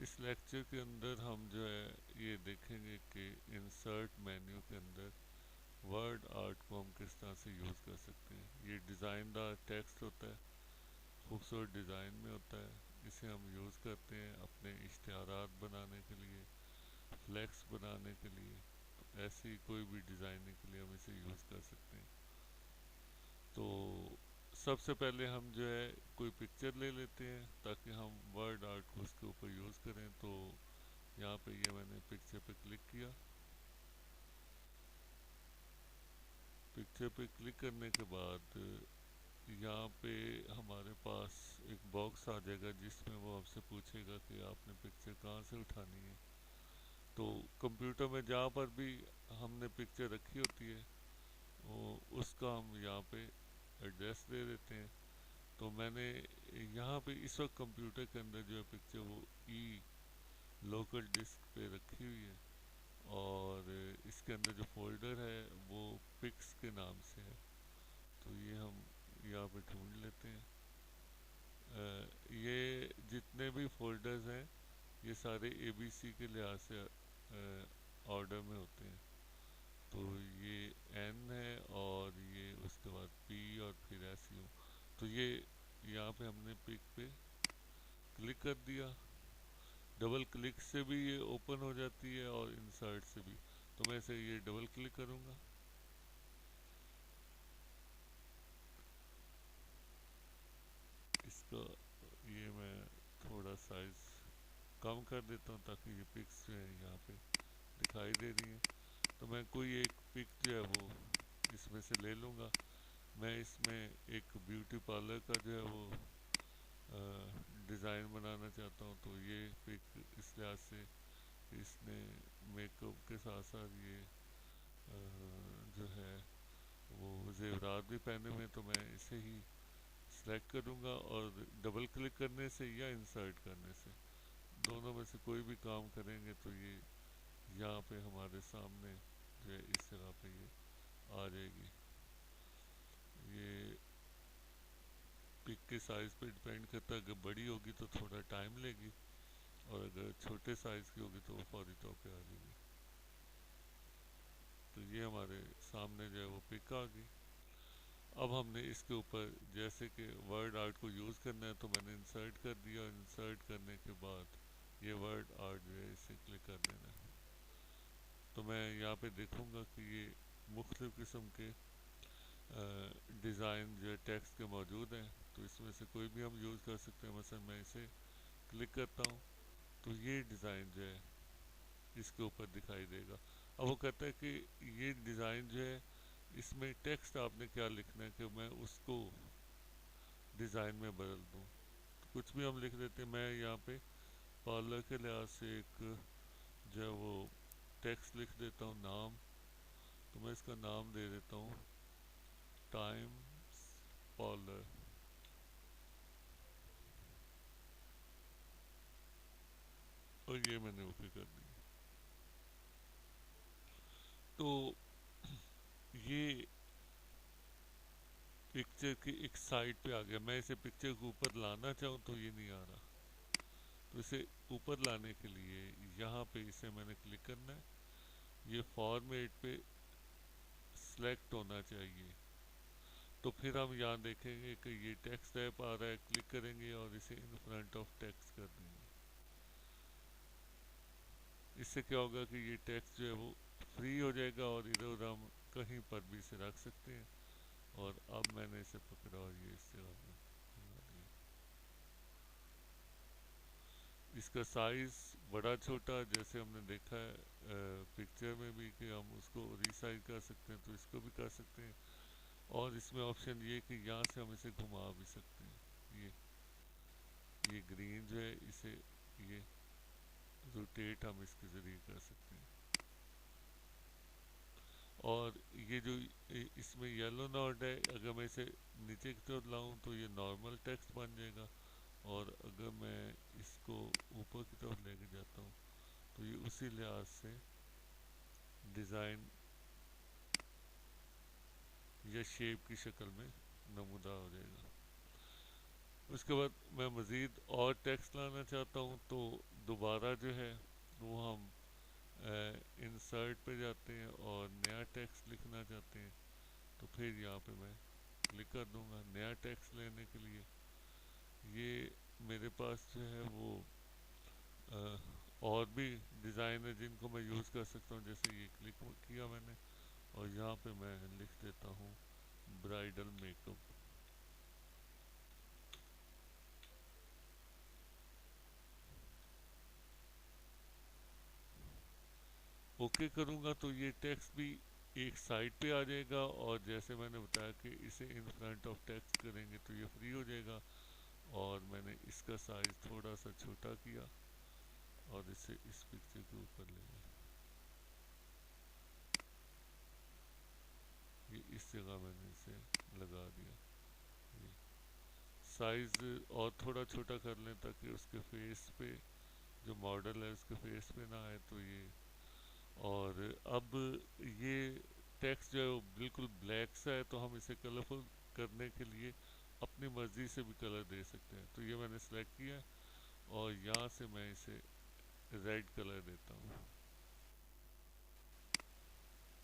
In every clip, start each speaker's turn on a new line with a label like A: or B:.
A: اس lecture کے اندر ہم جو ہے یہ دیکھیں گے کہ انسرٹ مینیو کے اندر ورڈ آرٹ کو ہم کس طرح سے یوز کر سکتے ہیں۔ یہ ڈیزائن دار ٹیکسٹ ہوتا ہے، خوبصورت ڈیزائن میں ہوتا ہے، اسے ہم یوز کرتے ہیں اپنے اشتہارات بنانے کے لیے، فلیکس بنانے کے لیے، ایسی کوئی بھی ڈیزائننگ کے لیے ہم اسے یوز کر سکتے ہیں۔ تو سب سے پہلے ہم جو ہے کوئی پکچر لے لیتے ہیں تاکہ ہم ورڈ آرٹ کو اس کے اوپر یوز کریں۔ تو یہاں پہ یہ میں نے پکچر پہ کلک کیا، پکچر پہ کلک کرنے کے بعد یہاں پہ ہمارے پاس ایک باکس آ جائے گا جس میں وہ آپ سے پوچھے گا کہ آپ نے پکچر کہاں سے اٹھانی ہے۔ تو کمپیوٹر میں جہاں پر بھی ہم نے پکچر رکھی ہوتی ہے اس کا ہم یہاں پہ ایڈریس دے دیتے ہیں۔ تو میں نے یہاں پہ اس وقت کمپیوٹر کے اندر جو ہے پکچر وہ لوکل ڈسک پہ رکھی ہوئی ہے، اور اس کے اندر جو فولڈر ہے وہ پکس کے نام سے ہے۔ تو یہ ہم یہاں پہ ڈھونڈ لیتے ہیں۔ یہ جتنے بھی فولڈرز ہیں یہ سارے اے بی سی کے لحاظ سے آرڈر میں ہوتے ہیں۔ تو یہ این ہے اور یہ اس کے بعد پی اور پھر ایس یو۔ تو یہ یہاں پہ ہم نے پک پہ کلک کر دیا، ڈبل کلک سے بھی یہ اوپن ہو جاتی ہے اور انسرٹ سے بھی۔ تو میں اسے یہ ڈبل کلک کروں گا، اس کا یہ میں تھوڑا سائز کم کر دیتا ہوں تاکہ یہ پکس جو ہیں یہاں پہ دکھائی دے رہی ہیں۔ تو میں کوئی ایک پک جو ہے وہ اس میں سے لے لوں گا۔ میں اس میں ایک بیوٹی پارلر کا جو ہے وہ ڈیزائن بنانا چاہتا ہوں۔ تو یہ پک اس لحاظ سے اس نے میک اپ کے ساتھ ساتھ یہ جو ہے وہ زیورات بھی پہنے ہوئے ہیں، تو میں اسے ہی سلیکٹ کروں گا اور ڈبل کلک کرنے سے یا انسرٹ کرنے سے دونوں میں سے کوئی بھی کام کریں گے تو یہ یہاں پہ ہمارے سامنے جو ہے اس جگہ پہ یہ آ جائے گی۔ یہ پک کے سائز پہ ڈیپینڈ کرتا ہے، اگر بڑی ہوگی تو تھوڑا ٹائم لے گی اور اگر چھوٹے سائز کی ہوگی تو وہ فوری طور پہ آ جائے گی۔ تو یہ ہمارے سامنے جو ہے وہ پک آ گئی۔ اب ہم نے اس کے اوپر جیسے کہ ورڈ آرٹ کو یوز کرنا ہے تو میں نے انسرٹ کر دیا، اور انسرٹ کرنے کے بعد یہ ورڈ آرٹ جو ہے اسے کلک کر دینا ہے۔ تو میں یہاں پہ دیکھوں گا کہ یہ مختلف قسم کے ڈیزائن جو ہے ٹیکسٹ کے موجود ہیں، تو اس میں سے کوئی بھی ہم یوز کر سکتے ہیں۔ مثلا میں اسے کلک کرتا ہوں تو یہ ڈیزائن جو ہے اس کے اوپر دکھائی دے گا۔ اب وہ کہتا ہے کہ یہ ڈیزائن جو ہے اس میں ٹیکسٹ آپ نے کیا لکھنا ہے کہ میں اس کو ڈیزائن میں بدل دوں۔ کچھ بھی ہم لکھ دیتے ہیں، میں یہاں پہ پارلر کے لحاظ سے ایک جو ہے وہ ٹیکسٹ لکھ دیتا ہوں، نام۔ تو میں اس کا نام دے دیتا ہوں ٹائمز پارلر، اور یہ میں نے اوکے کر دیا۔ تو یہ پکچر کی ایک سائڈ پہ آ گیا۔ میں اسے پکچر کو اوپر لانا چاہوں تو یہ نہیں آ رہا، تو اسے اوپر لانے کے لیے یہاں پہ اسے میں نے کلک کرنا ہے، یہ فارمیٹ پہ سلیکٹ ہونا چاہیے۔ تو پھر ہم یہاں دیکھیں گے کہ یہ ٹیکسٹ ٹیب آ رہا ہے، کلک کریں گے اور اسے ان فرنٹ آف ٹیکسٹ کر دیں گے۔ اس سے کیا ہوگا کہ یہ ٹیکسٹ جو ہے وہ فری ہو جائے گا اور ادھر ادھر ہم کہیں پر بھی اسے رکھ سکتے ہیں۔ اور اب میں نے اسے پکڑا اور یہ اس جگہ پہ لگا دیا۔ اس کا سائز بڑا چھوٹا جیسے ہم نے دیکھا ہے پکچر میں بھی کہ ہم اس کو ریسائز کر سکتے ہیں، تو اس کو بھی کر سکتے ہیں۔ اور اس میں آپشن یہ کہ یہاں سے ہم اسے گھما بھی سکتے ہیں۔ یہ گرین جو ہے اسے یہ روٹیٹ ہم اس کے ذریعے کر سکتے ہیں۔ اور یہ جو اس میں یلو نوڈ ہے، اگر میں اسے نیچے کی طرف لاؤں تو یہ نارمل ٹیکسٹ بن جائے گا، اور اگر میں اس کو اوپر کی طرف لے کے جاتا ہوں تو یہ اسی لحاظ سے ڈیزائن یا شیپ کی شکل میں نمودار ہو جائے گا۔ اس کے بعد میں مزید اور ٹیکسٹ لانا چاہتا ہوں تو دوبارہ جو ہے وہ ہم انسرٹ پہ جاتے ہیں اور نیا ٹیکسٹ لکھنا چاہتے ہیں تو پھر یہاں پہ میں کلک کر دوں گا نیا ٹیکسٹ لینے کے لیے. یہ میرے پاس جو ہے وہ اور بھی ڈیزائن ہے جن کو میں یوز کر سکتا ہوں. جیسے یہ کلک کیا میں نے اور یہاں پہ میں لکھ دیتا ہوں برائڈل میک اپ. اوکے کروں گا تو یہ ٹیکسٹ بھی ایک سائڈ پہ آ جائے گا اور جیسے میں نے بتایا کہ اسے ان فرنٹ آف ٹیکسٹ کریں گے تو یہ فری ہو جائے گا. اور میں نے اس کا سائز تھوڑا سا چھوٹا کیا اور اسے اس پکچر کے اوپر لے گیا. یہ اس جگہ میں نے اسے لگا دیا. یہ سائز اور تھوڑا چھوٹا کر لیں تاکہ اس کے فیس پہ جو ماڈل ہے اس کے فیس پہ نہ آئے تو یہ. اور اب یہ ٹیکسٹ جو ہے وہ بالکل بلیک سا ہے تو ہم اسے کلرفل کرنے کے لیے اپنی مرضی سے بھی کلر دے سکتے ہیں. تو یہ میں نے سلیکٹ کیا ہے اور یہاں سے میں اسے ریڈ کلر دیتا ہوں.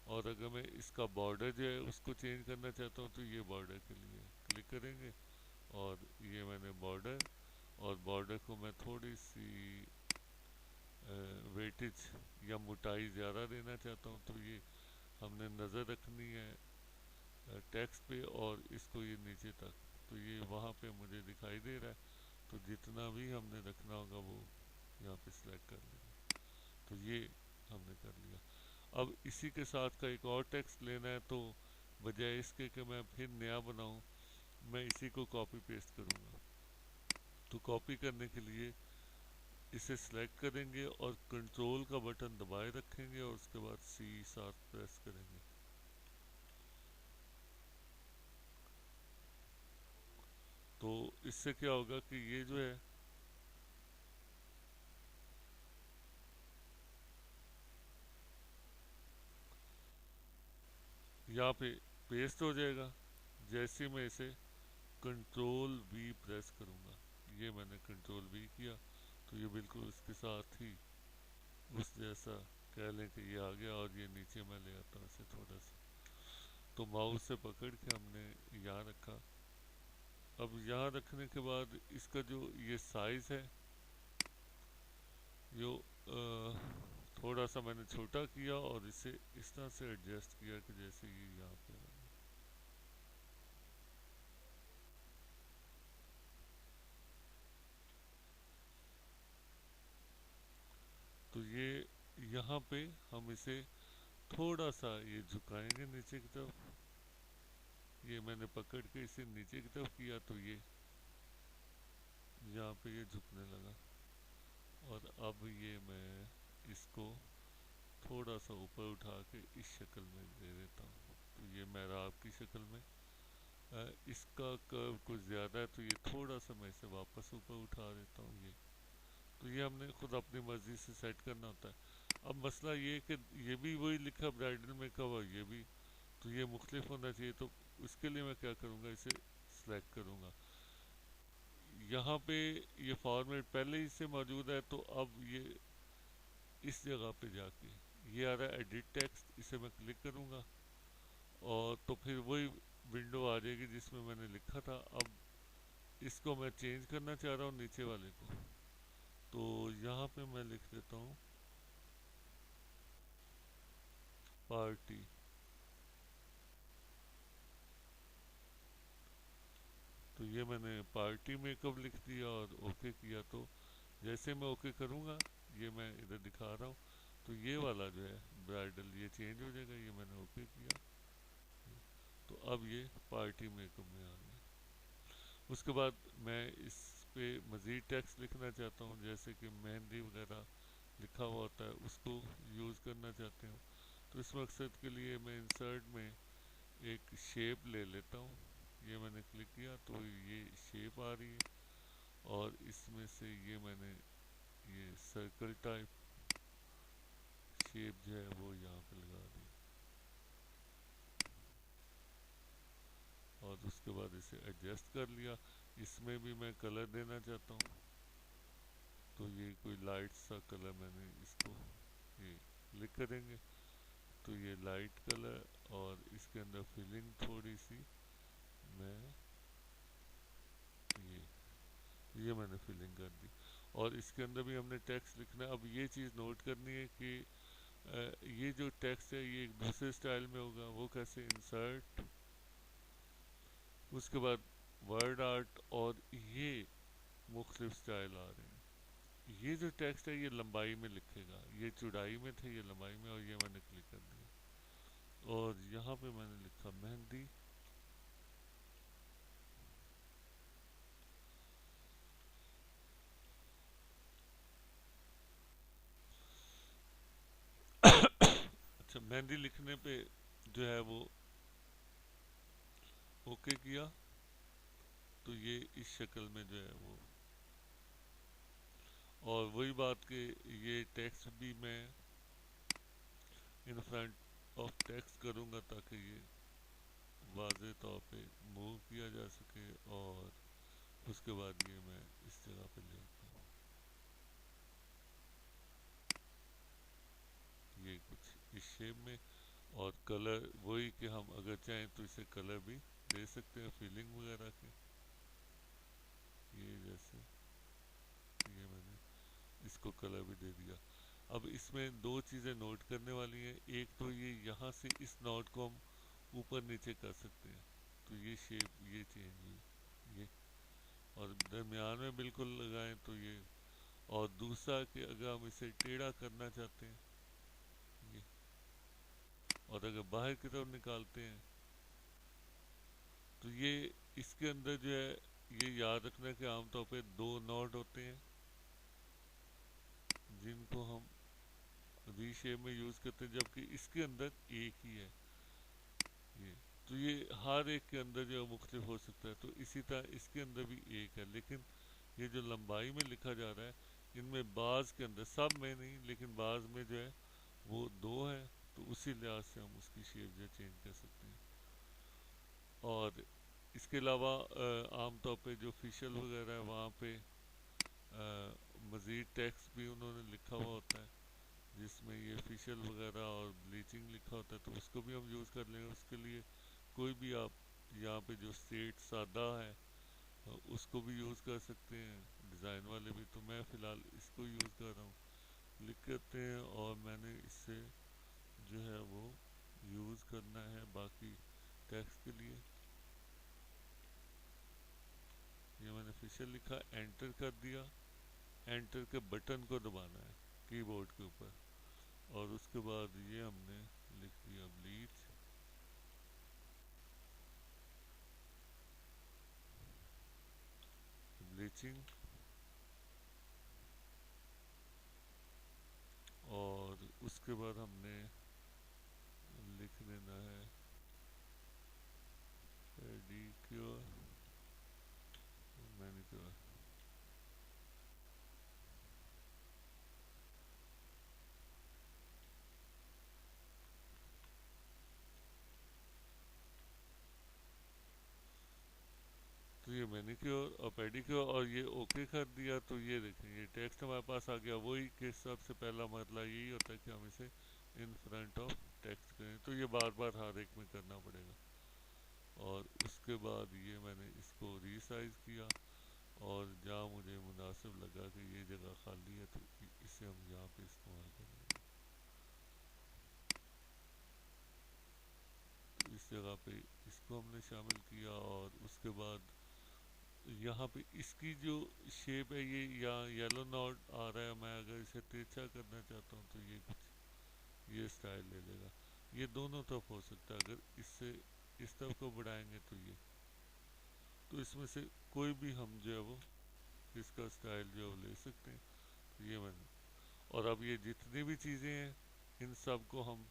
A: اور اگر میں اس کا بارڈر جو ہے اس کو چینج کرنا چاہتا ہوں تو یہ بارڈر کے لیے کلک کریں گے اور یہ میں نے بارڈر اور بارڈر کو میں تھوڑی سی ویٹیج یا موٹائی زیادہ دینا چاہتا ہوں تو یہ ہم نے نظر رکھنی ہے ٹیکسٹ پہ اور اس کو یہ نیچے تک تو یہ وہاں پہ مجھے دکھائی دے رہا ہے تو جتنا بھی ہم نے رکھنا ہوگا وہ یہاں پہ سلیکٹ کر لیں گے. تو یہ ہم نے کر لیا. اب اسی کے ساتھ کا ایک اور ٹیکسٹ لینا ہے تو بجائے اس کے کہ میں پھر نیا بناؤں میں اسی کو کاپی پیسٹ کروں گا. تو کاپی کرنے کے لیے اسے سلیکٹ کریں گے اور کنٹرول کا بٹن دبائے رکھیں گے اور اس کے بعد سی ساتھ پریس کریں گے. تو اس سے کیا ہوگا کہ یہ جو ہے یہاں پہ پیسٹ ہو جائے گا. جیسے میں اسے کنٹرول وی پریس کروں گا یہ میں نے کنٹرول وی کیا تو یہ بالکل اس کے ساتھ ہی اس جیسا کہہ لیں کہ یہ آ گیا. اور یہ نیچے میں لے آتا ہوں اسے تھوڑا سا تو ماؤس سے پکڑ کے ہم نے یہاں رکھا. اب یہاں رکھنے کے بعد اس کا جو یہ سائز ہے جو تھوڑا سا میں نے چھوٹا کیا اور اسے اس طرح سے ایڈجسٹ کیا کہ جیسے یہ یہاں پہ آ گیا. تو یہ یہاں پہ ہم اسے تھوڑا سا یہ جھکائیں گے نیچے کی طرف. یہ میں نے پکڑ کے اسے نیچے کی طرف کیا تو یہ یہاں پہ یہ جھکنے لگا. اور اب یہ میں اس کو تھوڑا سا اوپر اٹھا کے اس شکل میں دے دیتا ہوں. تو یہ محراب کی شکل میں اس کا کرو کچھ زیادہ ہے تو یہ تھوڑا سا میں اسے واپس اوپر اٹھا دیتا ہوں. یہ تو یہ ہم نے خود اپنی مرضی سے سیٹ کرنا ہوتا ہے. اب مسئلہ یہ کہ یہ بھی وہی لکھا برائڈل میک اپ اور یہ بھی تو یہ مختلف ہونا چاہیے. تو اس کے لیے میں کیا کروں گا اسے سلیکٹ کروں گا. یہاں پہ یہ فارمیٹ پہلے ہی سے موجود ہے تو اب یہ اس جگہ پہ جا کے یہ آ رہا ہے ایڈٹ ٹیکسٹ اسے میں کلک کروں گا اور تو پھر وہی ونڈو آ جائے گی جس میں میں نے لکھا تھا. اب اس کو میں چینج کرنا چاہ رہا ہوں نیچے والے کو تو یہاں پہ میں لکھ دیتا ہوں پارٹی. تو یہ میں نے پارٹی میک اپ لکھ دیا اور اوکے کیا. تو جیسے میں اوکے کروں گا یہ میں ادھر دکھا رہا ہوں تو یہ والا جو ہے برائڈل یہ چینج ہو جائے گا. یہ میں نے اوکے کیا تو اب یہ پارٹی میک اپ میں آ گیا. اس کے بعد میں اس پہ مزید ٹیکسٹ لکھنا چاہتا ہوں جیسے کہ مہندی وغیرہ لکھا ہوا ہوتا ہے اس کو یوز کرنا چاہتے ہوں. تو اس مقصد کے لیے میں انسرٹ میں ایک شیپ لے لیتا ہوں. یہ میں نے کلک کیا تو یہ شیپ آ رہی ہے اور اس میں سے یہ میں نے یہ سرکل ٹائپ شیپ جو ہے وہ یہاں پہ لگا دی اور اس کے بعد اسے ایڈجسٹ کر لیا. اس میں بھی میں کلر دینا چاہتا ہوں، تو یہ کوئی لائٹ سا کلر میں نے اس کو یہ کلک کریں گے تو یہ لائٹ کلر، اور اس کے اندر فیلنگ تھوڑی سی میں یہ میں نے فیلنگ کر دی، اور اس کے اندر بھی ہم نے ٹیکسٹ لکھنا ہے۔ اب یہ چیز نوٹ کرنی ہے کہ یہ جو ٹیکسٹ ہے یہ ایک دوسرے سٹائل میں ہوگا، وہ کیسے، انسرٹ، اس کے بعد ورڈ آرٹ، اور یہ مختلف سٹائل آ رہے ہیں۔ یہ جو ٹیکسٹ ہے یہ لمبائی میں لکھے گا، یہ چوڑائی میں تھے، یہ لمبائی میں، اور یہ میں نے کلک کر دیا، اور یہاں پہ میں نے لکھا مہندی، اچھا مہندی لکھنے پہ جو ہے وہ اوکے کیا تو یہ اس شکل میں جو ہے وہ، اور وہی بات کہ یہ ٹیکسٹ بھی میں ان فرنٹ آف ٹیکسٹ کروں گا تاکہ یہ واضح طور پہ موو کیا جا سکے، اور اس کے بعد یہ میں اس جگہ پہ لے آتا ہوں، یہ کچھ اس شیپ میں، اور کلر وہی کہ ہم اگر چاہیں تو اسے کلر بھی دے سکتے ہیں فیلنگ وغیرہ کے، یہ جیسے یہ میں نے اس کو کلر بھی دے دیا۔ اب اس میں دو چیزیں نوٹ کرنے والی ہیں، ایک تو یہ یہاں سے اس نوٹ کو ہم اوپر نیچے کر سکتے ہیں، تو یہ شیپ یہ چینج ہوئی، یہ، اور درمیان میں بالکل لگائیں تو یہ، اور دوسرا کہ اگر ہم اسے ٹیڑھا کرنا چاہتے ہیں یہ، اور اگر باہر کی طرف نکالتے ہیں تو یہ اس کے اندر جو ہے یہ یاد رکھنا کہ عام طور پہ دو نوٹ ہوتے ہیں جن کو ہم ری شیپ میں یوز کرتے ہیں، جبکہ اس کے اندر ایک ہی ہے یہ، تو یہ ہر ایک کے اندر جو ہے مختلف ہو سکتا ہے، تو اسی طرح اس کے اندر بھی ایک ہے، لیکن یہ جو لمبائی میں لکھا جا رہا ہے ان میں بعض کے اندر، سب میں نہیں لیکن بعض میں جو ہے وہ دو ہے، تو اسی لحاظ سے ہم اس کی شیپ جو ہے چینج کر سکتے ہیں۔ اور اس کے علاوہ عام طور پہ جو فیشل وغیرہ ہے وہاں پہ مزید ٹیکسٹ بھی انہوں نے لکھا ہوا ہوتا ہے جس میں یہ فیشل وغیرہ اور بلیچنگ لکھا ہوتا ہے، تو اس کو بھی ہم یوز کر لیں گے۔ اس کے لیے کوئی بھی آپ یہاں پہ جو اسٹیٹ سادہ ہے اس کو بھی یوز کر سکتے ہیں، ڈیزائن والے بھی، تو میں فی الحال اس کو یوز کر رہا ہوں، کلک کرتے ہیں، اور میں نے اس سے جو ہے وہ یوز کرنا ہے باقی ٹیکسٹ کے لیے، یہ میں نے فیشل لکھا، انٹر کر دیا، انٹر کے بٹن کو دبانا ہے کی بورڈ کے اوپر، اور اس کے بعد یہ ہم نے لکھ دیا بلیچ، بلیچنگ، اور اس کے بعد ہم نے لکھ دینا ہے پیڈیکیور، مینیکیور، تو یہ مینیکیور اور پیڈیکیور، اور یہ اوکے کر دیا، تو یہ دیکھیں یہ ٹیکسٹ ہمارے پاس آ گیا، وہی کہ سب سے پہلا مرحلہ یہی ہوتا ہے کہ ہم اسے ان فرنٹ آف ٹیکسٹ کریں، تو یہ بار بار ہر ایک میں کرنا پڑے گا، اور اس کے بعد یہ میں نے اس کو ری سائز کیا، اور جہاں مجھے مناسب لگا کہ یہ جگہ خالی ہے تو اسے ہم یہاں پہ استعمال کریں گے، تو اس جگہ پہ اس کو ہم نے شامل کیا، اور اس کے بعد یہاں پہ اس کی جو شیپ ہے یہ یہاں یلو نوٹ آ رہا ہے، میں اگر اسے تیرچا کرنا چاہتا ہوں تو یہ کچھ یہ سٹائل لے لے گا، یہ دونوں طرف ہو سکتا ہے، اگر اس سے اس طرف کو بڑھائیں گے تو یہ، تو اس میں سے کوئی بھی ہم جو ہے وہ اس کا سٹائل جو ہے وہ لے سکتے ہیں، تو یہ میں نے، اور اب یہ جتنی بھی چیزیں ہیں ان سب کو ہم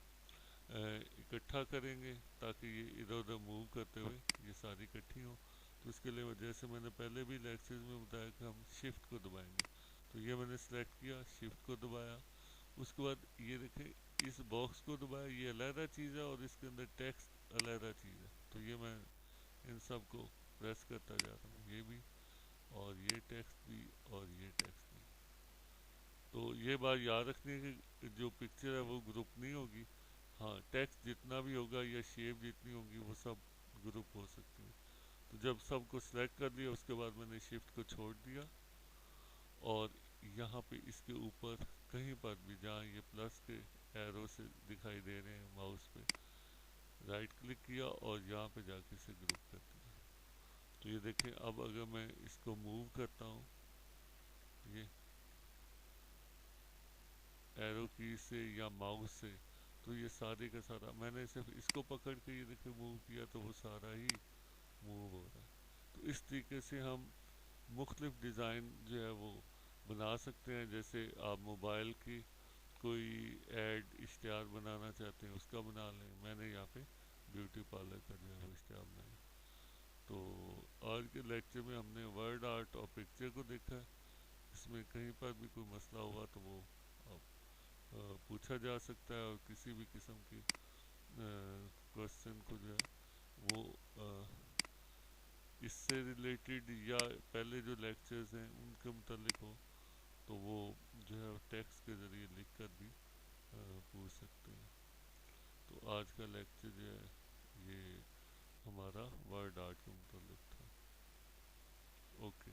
A: اکٹھا کریں گے تاکہ یہ ادھر ادھر موو کرتے ہوئے یہ ساری اکٹھی ہوں، تو اس کے لیے جیسے میں نے پہلے بھی لیکچرز میں بتایا کہ ہم شفٹ کو دبائیں گے، تو یہ میں نے سلیکٹ کیا، شفٹ کو دبایا، اس کے بعد یہ دیکھیں اس باکس کو دبایا، یہ علیحدہ چیز ہے اور اس کے اندر ٹیکسٹ علیحدہ چیز ہے، تو یہ میں ان سب کو پریس کرتا جا رہا ہوں، یہ بھی اور یہ ٹیکسٹ بھی اور یہ ٹیکسٹ بھی. تو یہ بات یاد رکھنی ہے کہ جو پکچر ہے وہ گروپ نہیں ہوگی. ہاں ٹیکسٹ جتنا بھی ہوگا یا شیپ جتنی ہوگی وہ سب گروپ ہو سکتی ہیں. تو جب سب کو سلیکٹ کر لیا اس کے بعد میں نے شفٹ کو چھوڑ دیا اور یہاں پہ اس کے اوپر کہیں پر بھی جہاں یہ پلس کے ایرو سے دکھائی دے رہے ہیں ماؤس پہ رائٹ کلک کیا اور یہاں پہ جا کے اسے گروپ کر دیا. تو یہ دیکھیں اب اگر میں اس کو موو کرتا ہوں یہ ایرو کی سے یا ماؤس سے تو یہ سارے کا سارا میں نے صرف اس کو پکڑ کے یہ دیکھیں موو کیا تو وہ سارا ہی موو ہو رہا ہے. تو اس طریقے سے ہم مختلف ڈیزائن جو ہے وہ بنا سکتے ہیں. جیسے آپ موبائل کی کوئی ایڈ اشتہار بنانا چاہتے ہیں اس کا بنا لیں. میں نے یہاں پہ بیوٹی پارلر کا جو ہے وہ اشتہار بنایا. تو آج کے لیکچر میں ہم نے ورڈ آرٹ اور پکچر کو دیکھا ہے. اس میں کہیں پر بھی کوئی مسئلہ ہوا تو وہ پوچھا جا سکتا ہے اور کسی بھی قسم کی کوشچن کو جو ہے وہ اس سے ریلیٹڈ یا پہلے جو لیکچرز ہیں ان کے متعلق ہو تو وہ جو ہے ٹیکسٹ کے ذریعے لکھ کر بھی پوچھ سکتے ہیں. تو آج کا لیکچر جو ہے یہ ہمارا ورڈ آرٹ کے متعلق تھا. اوکے.